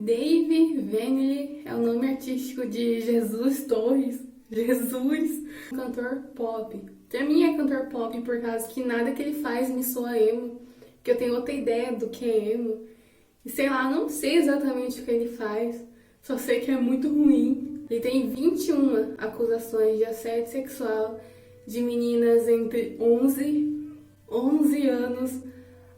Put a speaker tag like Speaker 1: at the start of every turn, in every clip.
Speaker 1: Dave Vanille é o nome artístico de Jesus Torres. Jesus, cantor pop. Pra mim é cantor pop por causa que nada que ele faz me soa emo, que eu tenho outra ideia do que é emo. E sei lá, não sei exatamente o que ele faz, só sei que é muito ruim. Ele tem 21 acusações de assédio sexual de meninas entre 11 anos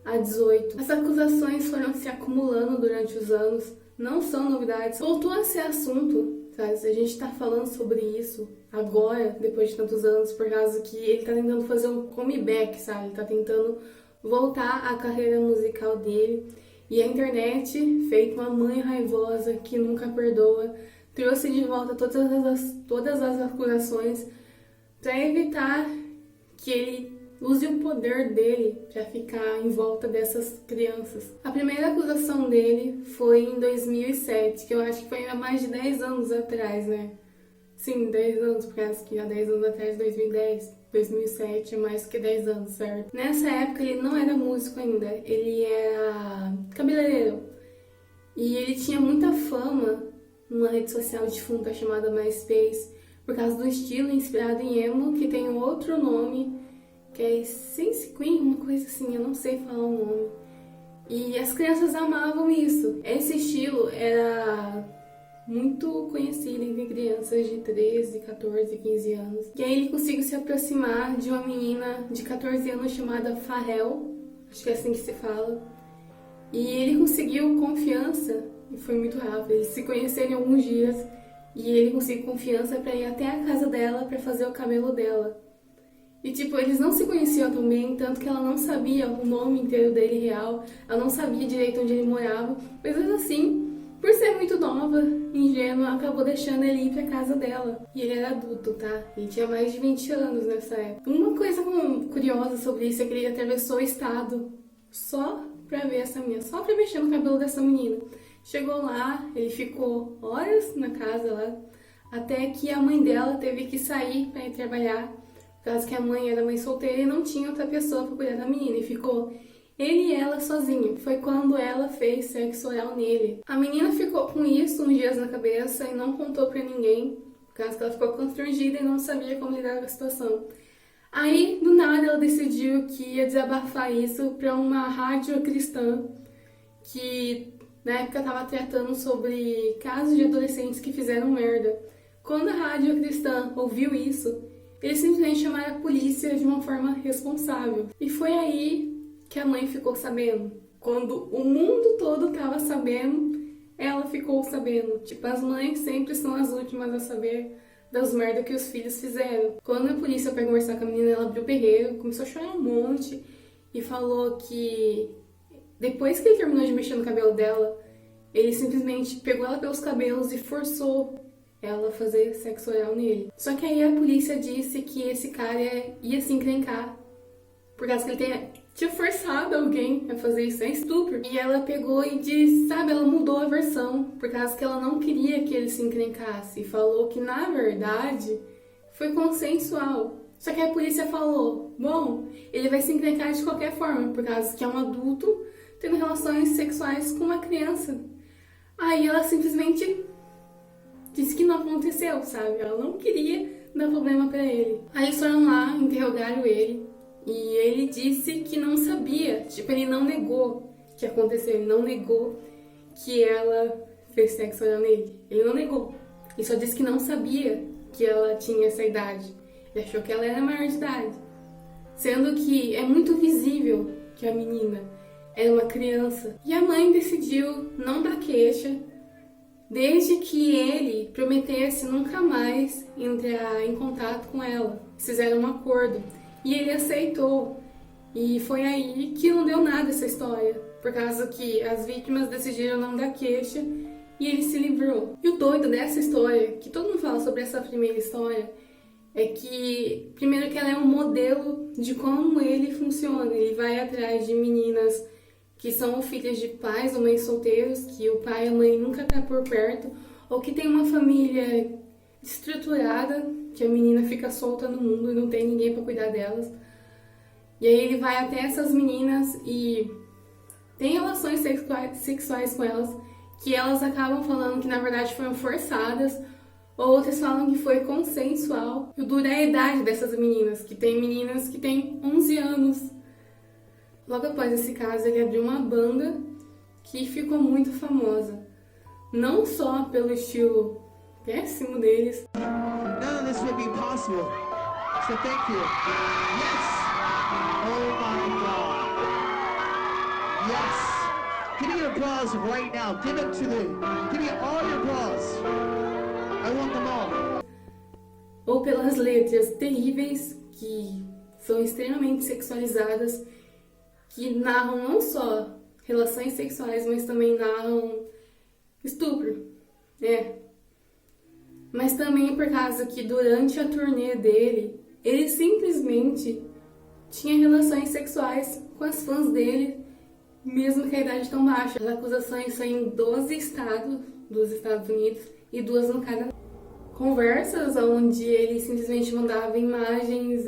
Speaker 1: a 18. As acusações foram se acumulando durante os anos, não são novidades. Voltou a ser assunto, sabe? A gente tá falando sobre isso agora, depois de tantos anos, por causa que ele tá tentando fazer um comeback, sabe? Ele tá tentando voltar à carreira musical dele. E a internet, feita uma mãe raivosa que nunca perdoa, trouxe de volta todas as acusações para evitar que ele use o poder dele para ficar em volta dessas crianças. A primeira acusação dele foi em 2007, que eu acho que foi há mais de 10 anos atrás, né? Sim, 10 anos, por causa que há 10 anos atrás, 2010, 2007 é mais que 10 anos, certo? Nessa época ele não era músico ainda, ele era cabeleireiro. E ele tinha muita fama numa rede social defunta chamada MySpace, por causa do estilo inspirado em emo, que tem outro nome, que é Sense Queen, uma coisa assim, eu não sei falar o nome. E as crianças amavam isso. Esse estilo era muito conhecido entre crianças de 13, 14, 15 anos. E aí ele conseguiu se aproximar de uma menina de 14 anos chamada Pharrell, acho que é assim que se fala. E ele conseguiu confiança, e foi muito rápido, eles se conheceram em alguns dias, e ele conseguiu confiança para ir até a casa dela para fazer o cabelo dela. E tipo, eles não se conheciam tão bem, tanto que ela não sabia o nome inteiro dele real, ela não sabia direito onde ele morava, mas assim, por ser muito nova, ingênua, acabou deixando ele ir pra casa dela. E ele era adulto, tá? Ele tinha mais de 20 anos nessa época. Uma coisa curiosa sobre isso é que ele atravessou o estado só pra ver essa menina, só pra mexer no cabelo dessa menina. Chegou lá, ele ficou horas na casa lá, até que a mãe dela teve que sair pra ir trabalhar, por causa que a mãe era mãe solteira e não tinha outra pessoa pra cuidar da menina, e ficou ele e ela sozinho. Foi quando ela fez sexo oral nele. A menina ficou com isso uns dias na cabeça e não contou pra ninguém, por causa que ela ficou constrangida e não sabia como lidar com a situação. Aí, do nada, ela decidiu que ia desabafar isso pra uma rádio cristã, que na época estava tratando sobre casos de adolescentes que fizeram merda. Quando a rádio cristã ouviu isso, eles simplesmente chamaram a polícia de uma forma responsável. E foi aí que a mãe ficou sabendo. Quando o mundo todo estava sabendo, ela ficou sabendo. Tipo, as mães sempre são as últimas a saber das merdas que os filhos fizeram. Quando a polícia foi conversar com a menina, ela abriu o berreiro, começou a chorar um monte e falou que depois que ele terminou de mexer no cabelo dela, ele simplesmente pegou ela pelos cabelos e forçou ela a fazer sexo oral nele. Só que aí a polícia disse que esse cara ia se encrencar, por causa que ele tinha forçado alguém a fazer isso, é estupro. E ela pegou e disse, sabe, ela mudou a versão, por causa que ela não queria que ele se encrencasse. E falou que, na verdade, foi consensual. Só que a polícia falou, bom, ele vai se encrencar de qualquer forma, por causa que é um adulto tendo relações sexuais com uma criança. Aí ela simplesmente disse que não aconteceu, sabe? Ela não queria dar problema pra ele. Aí eles foram lá, interrogaram ele, e ele disse que não sabia. Tipo, ele não negou que aconteceu, ele não negou que ela fez sexo oral nele. Ele não negou. Ele só disse que não sabia que ela tinha essa idade. Ele achou que ela era maior de idade. Sendo que é muito visível que a menina era uma criança. E a mãe decidiu não dar queixa, desde que ele prometesse nunca mais entrar em contato com ela. Fizeram um acordo. E ele aceitou. E foi aí que não deu nada essa história, por causa que as vítimas decidiram não dar queixa e ele se livrou. E o doido dessa história, que todo mundo fala sobre essa primeira história, é que, primeiro, que ela é um modelo de como ele funciona. Ele vai atrás de meninas que são filhas de pais ou mães solteiros, que o pai e a mãe nunca tá por perto, ou que tem uma família estruturada, que a menina fica solta no mundo e não tem ninguém para cuidar delas. E aí ele vai até essas meninas e tem relações sexuais com elas, que elas acabam falando que na verdade foram forçadas, outras falam que foi consensual. E o duro é a idade dessas meninas, que tem meninas que têm 11 anos. Logo após esse caso, ele abriu uma banda que ficou muito famosa. Não só pelo estilo péssimo deles.
Speaker 2: None of this would be possible. So thank you. Yes! Oh my God. Yes! Give me your applause right now. Give me all your applause. I want them all.
Speaker 1: Ou pelas letras terríveis, que são extremamente sexualizadas, que narram não só relações sexuais, mas também narram estupro, Mas também por causa que durante a turnê dele, ele simplesmente tinha relações sexuais com as fãs dele, mesmo que a idade tão baixa. As acusações são em 12 estados dos Estados Unidos e 2 no Canadá. Conversas onde ele simplesmente mandava imagens,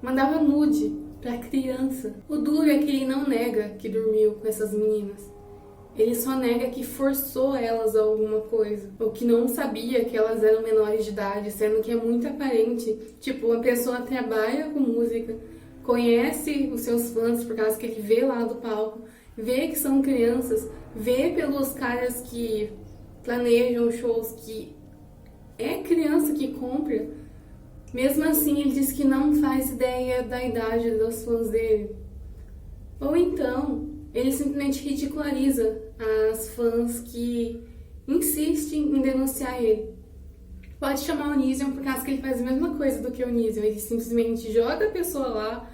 Speaker 1: mandava nude pra criança. O duro é que ele não nega que dormiu com essas meninas. Ele só nega que forçou elas a alguma coisa, ou que não sabia que elas eram menores de idade, sendo que é muito aparente. Tipo, uma pessoa trabalha com música, conhece os seus fãs por causa que ele vê lá do palco, vê que são crianças, vê pelos caras que planejam shows que é criança que compra. Mesmo assim, ele diz que não faz ideia da idade dos fãs dele. Ou então, ele simplesmente ridiculariza as fãs que insistem em denunciar ele. Pode chamar o Onision por causa que ele faz a mesma coisa do que o Onision. Ele simplesmente joga a pessoa lá,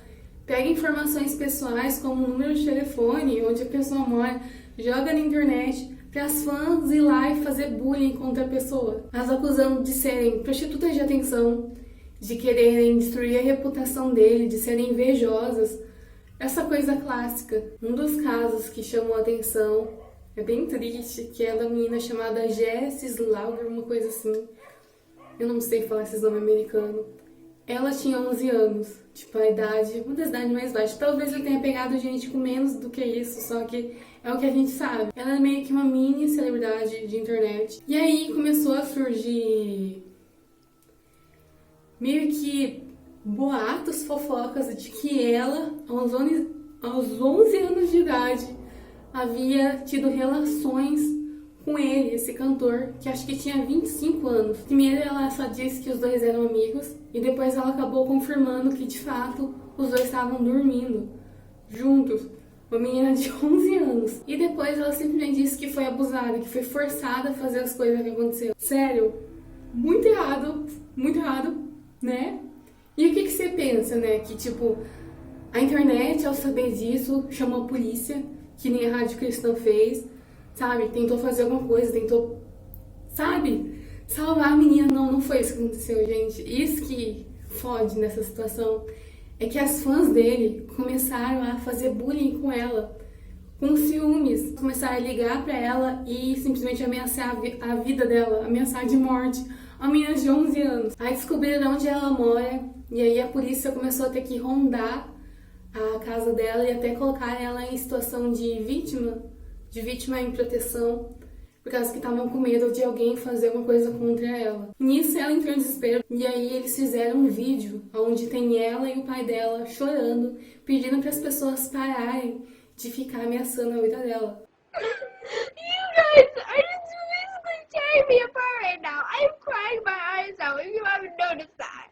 Speaker 1: pega informações pessoais como o número de telefone, onde a pessoa mora, joga na internet para as fãs ir lá e fazer bullying contra a pessoa. As acusando de serem prostitutas de atenção, de quererem destruir a reputação dele, de serem invejosas. Essa coisa clássica. Um dos casos que chamou a atenção, é bem triste, que é da menina chamada Jessie Slaughter, uma coisa assim. Eu não sei falar esses nomes americanos. Ela tinha 11 anos, tipo, a idade, uma das idades mais baixas. Talvez ele tenha pegado gente com menos do que isso, só que é o que a gente sabe. Ela é meio que uma mini celebridade de internet. E aí começou a surgir meio que boatos, fofocas de que ela, aos 11 anos de idade, havia tido relações com ele, esse cantor, que acho que tinha 25 anos. Primeiro ela só disse que os dois eram amigos, e depois ela acabou confirmando que, de fato, os dois estavam dormindo juntos. Uma menina de 11 anos. E depois ela simplesmente disse que foi abusada, que foi forçada a fazer as coisas que aconteceram. Sério, muito errado, né? E o que você pensa, né? Que, tipo, a internet, ao saber disso, chamou a polícia, que nem a Rádio Cristã fez, sabe? Tentou fazer alguma coisa, tentou, sabe? Salvar a menina. Não foi isso que aconteceu, gente. Isso que fode nessa situação é que as fãs dele começaram a fazer bullying com ela, com ciúmes. Começaram a ligar pra ela e simplesmente ameaçar a vida dela, ameaçar de morte. Uma menina de 11 anos. Aí descobriram onde ela mora, e aí a polícia começou a ter que rondar a casa dela e até colocar ela em situação de vítima em proteção, por causa que estavam com medo de alguém fazer alguma coisa contra ela. Nisso ela entrou em desespero, e aí eles fizeram um vídeo onde tem ela e o pai dela chorando, pedindo para as pessoas pararem de ficar ameaçando a vida dela.
Speaker 3: You guys are just basically tearing me apart right now. I'm crying my eyes out if you haven't noticed that.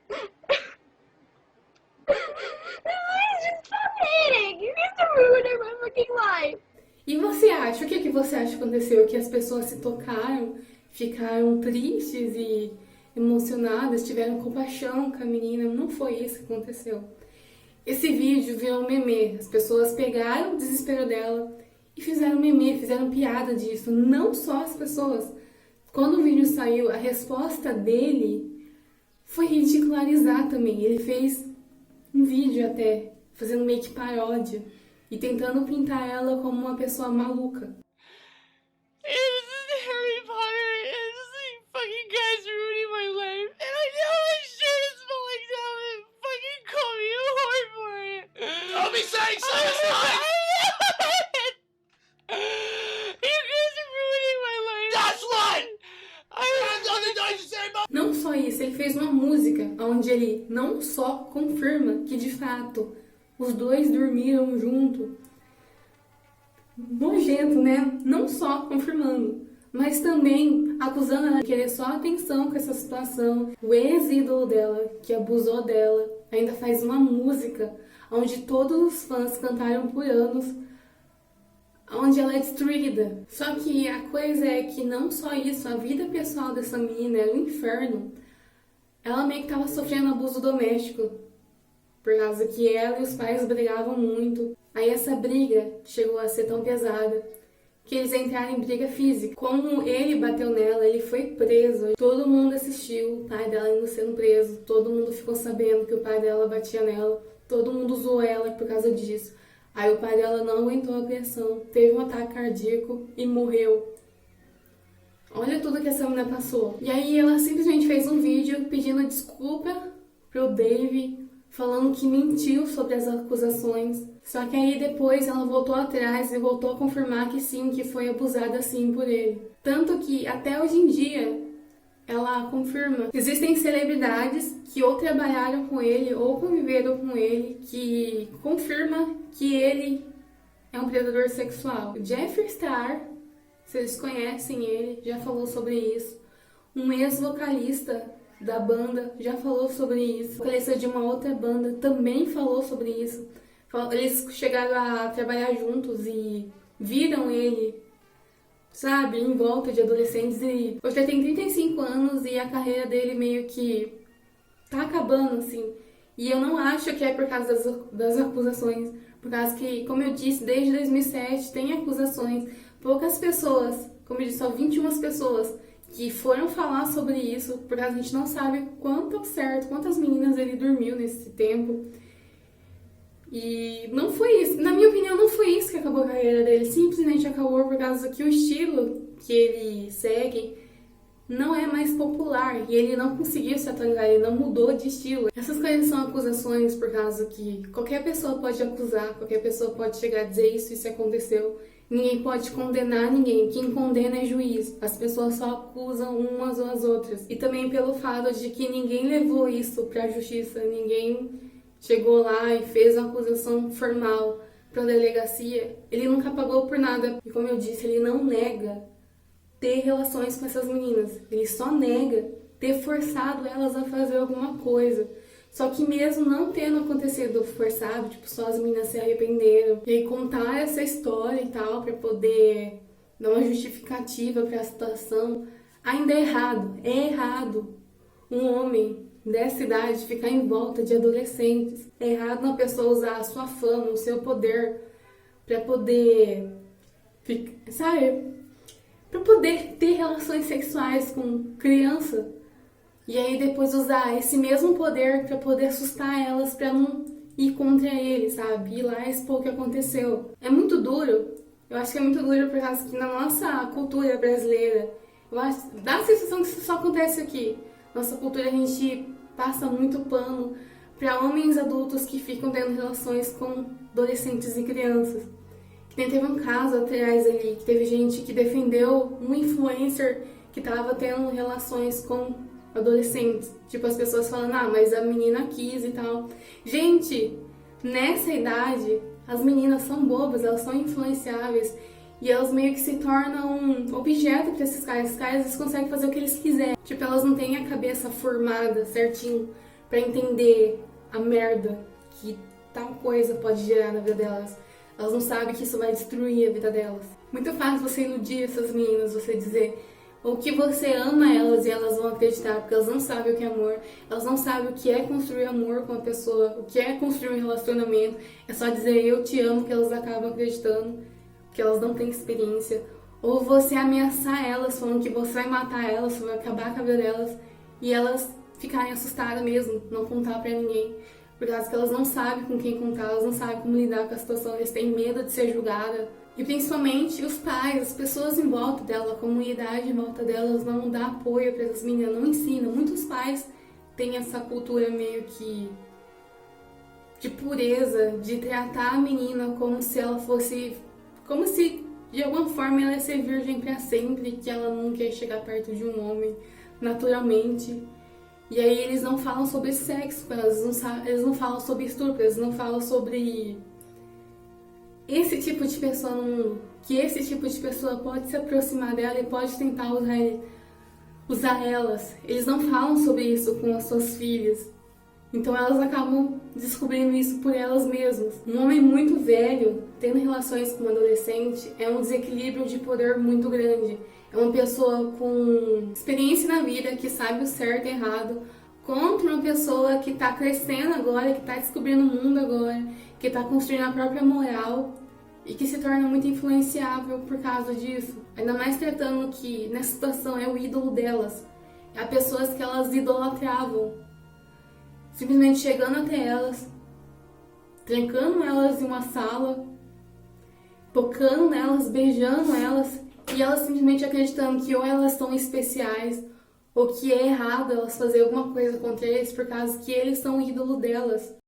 Speaker 3: Please just stop hating. You guys are ruining my fucking life.
Speaker 1: E você acha? O que você acha que aconteceu? Que as pessoas se tocaram, ficaram tristes e emocionadas, tiveram compaixão com a menina? Não foi isso que aconteceu. Esse vídeo virou um meme. As pessoas pegaram o desespero dela e fizeram meme, fizeram piada disso. Não só as pessoas. Quando o vídeo saiu, a resposta dele foi ridicularizar também. Ele fez um vídeo até, fazendo meio que paródia e tentando pintar ela como uma pessoa maluca.
Speaker 3: This is Harry Potter, and this fucking guy's ruining my life. And I know my shirt is falling down, and fucking call me a whore for it.
Speaker 2: Don't be saying so, it's fine.
Speaker 3: You
Speaker 1: Não só isso, ele fez uma música onde ele não só confirma que de fato os dois dormiram junto. Nojento, né? Não só confirmando, mas também acusando ela de querer só atenção com essa situação. O ex-ídolo dela, que abusou dela, ainda faz uma música onde todos os fãs cantaram por anos, onde ela é destruída. Só que a coisa é que não só isso, a vida pessoal dessa menina era um inferno. Ela meio que estava sofrendo abuso doméstico, por causa que ela e os pais brigavam muito. Aí essa briga chegou a ser tão pesada que eles entraram em briga física. Como ele bateu nela, ele foi preso. Todo mundo assistiu o pai dela indo sendo preso. Todo mundo ficou sabendo que o pai dela batia nela. Todo mundo zoou ela por causa disso. Aí o pai dela não aguentou a pressão, teve um ataque cardíaco e morreu. Olha tudo que essa menina passou. E aí ela simplesmente fez um vídeo pedindo desculpa pro Dave, falando que mentiu sobre as acusações. Só que aí depois ela voltou atrás e voltou a confirmar que sim, que foi abusada sim por ele. Tanto que até hoje em dia ela confirma que existem celebridades que ou trabalharam com ele ou conviveram com ele que confirma que ele é um predador sexual. O Jeffree Star, vocês conhecem ele, já falou sobre isso. Um ex-vocalista da banda já falou sobre isso. O vocalista de uma outra banda também falou sobre isso. Eles chegaram a trabalhar juntos e viram ele, sabe, em volta de adolescentes. E hoje ele tem 35 anos e a carreira dele meio que tá acabando, assim. E eu não acho que é por causa das acusações. Por causa que, como eu disse, desde 2007 tem acusações. Poucas pessoas, como eu disse, só 21 pessoas que foram falar sobre isso, porque a gente não sabe quantas meninas ele dormiu nesse tempo. E não foi isso, na minha opinião, não foi isso que acabou a carreira dele. Simplesmente acabou por causa que o estilo que ele segue não é mais popular e ele não conseguiu se atualizar, ele não mudou de estilo. Essas coisas são acusações por causa que qualquer pessoa pode acusar, qualquer pessoa pode chegar a dizer isso aconteceu. Ninguém pode condenar ninguém, quem condena é juiz. As pessoas só acusam umas ou as outras. E também pelo fato de que ninguém levou isso pra justiça, ninguém chegou lá e fez uma acusação formal pra delegacia. Ele nunca pagou por nada. E como eu disse, ele não nega ter relações com essas meninas. Ele só nega ter forçado elas a fazer alguma coisa. Só que mesmo não tendo acontecido forçado, tipo, só as meninas se arrependeram. E aí contar essa história e tal, pra poder dar uma justificativa pra situação, ainda é errado. É errado um homem dessa idade ficar em volta de adolescentes. É errado uma pessoa usar a sua fama, o seu poder, pra poder, sabe, pra poder ter relações sexuais com criança. E aí depois usar esse mesmo poder pra poder assustar elas, pra não ir contra ele, sabe? Ir lá e expor o que aconteceu. É muito duro. Eu acho que é muito duro por causa que na nossa cultura brasileira, eu acho, dá a sensação que isso só acontece aqui. Nossa cultura, a gente passa muito pano pra homens adultos que ficam tendo relações com adolescentes e crianças. Que nem teve um caso atrás ali, que teve gente que defendeu um influencer que tava tendo relações com adolescentes. Tipo, as pessoas falando, mas a menina quis e tal. Gente, nessa idade, as meninas são bobas, elas são influenciáveis. E elas meio que se tornam um objeto pra esses caras. Esses caras, eles conseguem fazer o que eles quiserem. Tipo, elas não têm a cabeça formada certinho pra entender a merda que tal coisa pode gerar na vida delas. Elas não sabem que isso vai destruir a vida delas. Muito fácil você iludir essas meninas, você dizer ou que você ama elas e elas vão acreditar, porque elas não sabem o que é amor, elas não sabem o que é construir amor com a pessoa, o que é construir um relacionamento. É só dizer eu te amo que elas acabam acreditando, que elas não têm experiência. Ou você ameaçar elas, falando que você vai matar elas, você vai acabar com a vida delas, e elas ficarem assustadas mesmo, não contar pra ninguém. Por causa que elas não sabem com quem contar, elas não sabem como lidar com a situação, eles têm medo de ser julgadas. E principalmente os pais, as pessoas em volta dela, a comunidade em volta delas não dá apoio para essas meninas, não ensinam. Muitos pais têm essa cultura meio que de pureza, de tratar a menina como se ela fosse, como se de alguma forma ela ia ser virgem para sempre, que ela nunca ia chegar perto de um homem. naturalmente. E aí eles não falam sobre sexo com elas, eles não falam sobre estupro, eles não falam sobre esse tipo de pessoa no mundo. Que esse tipo de pessoa pode se aproximar dela e pode tentar usar elas. Eles não falam sobre isso com as suas filhas. Então elas acabam descobrindo isso por elas mesmas. Um homem muito velho tendo relações com um adolescente é um desequilíbrio de poder muito grande. É uma pessoa com experiência na vida, que sabe o certo e errado, contra uma pessoa que está crescendo agora, que está descobrindo o mundo agora, que está construindo a própria moral e que se torna muito influenciável por causa disso. Ainda mais tratando que nessa situação é o ídolo delas. É pessoas que elas idolatravam. Simplesmente chegando até elas, trancando elas em uma sala, tocando nelas, beijando elas, e elas simplesmente acreditando que ou elas são especiais, ou que é errado elas fazerem alguma coisa contra eles por causa que eles são o ídolo delas.